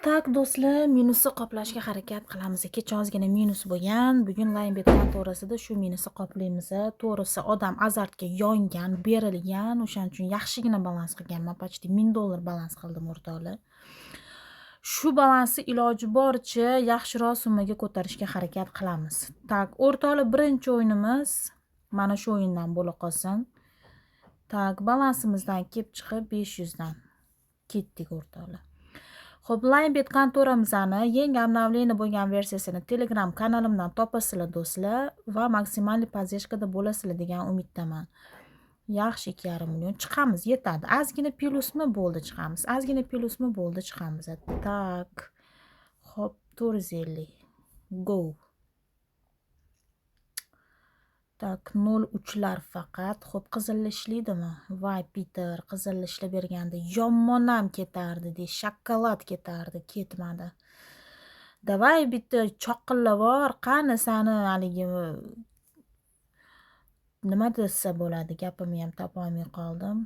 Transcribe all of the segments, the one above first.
Tak do'stlar, minusni qoplashga harakat qilamiz. Kecha ozgina minus bo'lgan. Bugun Linebet kontorasida shu minusni qoplaymiz. To'g'risi odam azartga yongan, berilgan, o'shaning uchun yaxshigina balans qilganman. Почти $1000 balans qildim o'rtoqlar. Shu balansni iloji boricha yaxshiroq summaga ko'tarishga harakat qilamiz. Tak, o'rtoqlar, birinchi o'yinimiz mana shu o'yindan bo'la qolsin. Tak, balansimizdan kelib chiqib 500 dan ketdik o'rtoqlar. Xo'p, Linebet kontoramizning yangi обновление bo'lgan versiyasini Telegram kanalimdan topasizlar do'stlar va maksimalniy podдержкада bo'lasizlar degan umiddaman. Yaxshi 2,5 million chiqamiz, yetadi. Ozgina plyusmi bo'ldi chiqamiz. Ozgina plyusmi bo'ldi chiqamiz. Tak. Xo'p, 450. Go. Tak, 03lar faqat. Xo'p, qizilli ishlaydimi? Voy Peter, qizilli ishlab berganda yomonam ketardi, de shokolad ketardi, ketmadi. Davay bitta choqillavor, qani sani haligi nima desa bo'ladi, gapimni ham topolmay qoldim.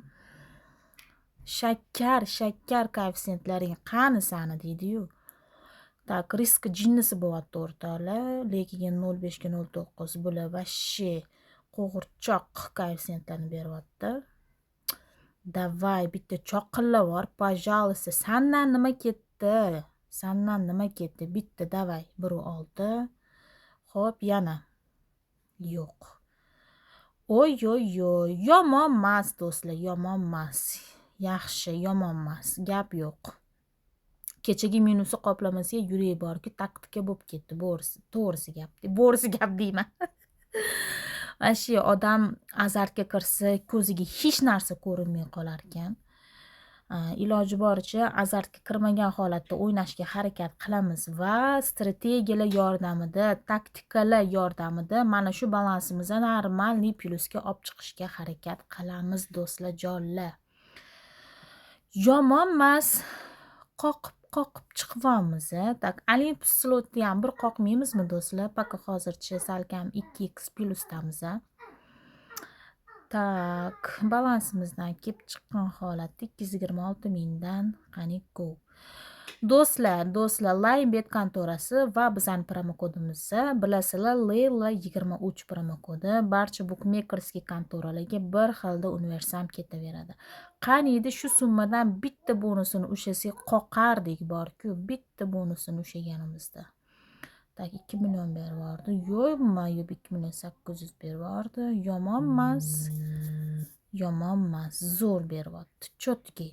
Shakkar koeffitsiyentlaring qani sani deydi-yu. Tak, risk jinnisi bo'lyapti o'rtoqlar, lekin 0,5 ga 0,9 bular vashshi qo'g'irchoq koeffitsiyentlarni beryapti. Davay bitta choqillavor, пожалуйста. Sandan nima ketdi? Sandan nima ketdi? Bitta davay, 1.6. Xo'p, yana yo'q. Oy, yomon emas do'stlar, yomon emas. Yaxshi, yomon emas. Gap yo'q. Kechagi minusni qoplamasiga yurak borki, taktika bo'lib ketdi. To'g'risi gap. Bo'risi gap deyman. Ashi odam azartga kirsa, ko'ziga hech narsa ko'rinmay qolar ekan. Iloji boricha azartga kirmagan holatda o'ynashga harakat qilamiz va strategiyalar yordamida, taktikalar yordamida mana shu balansimizni normalniy plyusga olib chiqishga harakat qilamiz do'stlar, jonlar. Yomon emas. Qoqib chiqibamiz. Tak, Olympus slotni ham bir qoqmaymizmi do'stlar? Paka hozircha salkam 2x plyusdamiz. Tak, balansimizdan kelib chiqqan holatda 226 mingdan qani go. Do'stlar, Linebet kontorasi va bizning promokodimiz bilasizlar, Layla23 promokodi barcha bukmekerskiy kontoralarga bir xilda universal ketaveradi. Qaniydi shu summadan bitta bonusini ushlasak qoqardik borku, bitta bonusini ushlaganimizda. Tak, 2 million berib yo'qmi? 2 million 800 berib yomon emas. Yomon emas, zo'r beryapti. Chotki.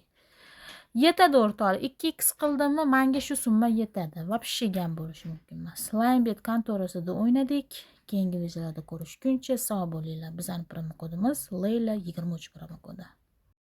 Yetadi o'rtoqlar. 2x qildimmi, menga shu summa yetadi. Vobshe gam bo'lishi mumkin emas. Linebet kontorasida o'ynadik. Keyingi videolarda ko'rishguncha sog' bo'linglar. Bizning promokodimiz Layla23 promokodi.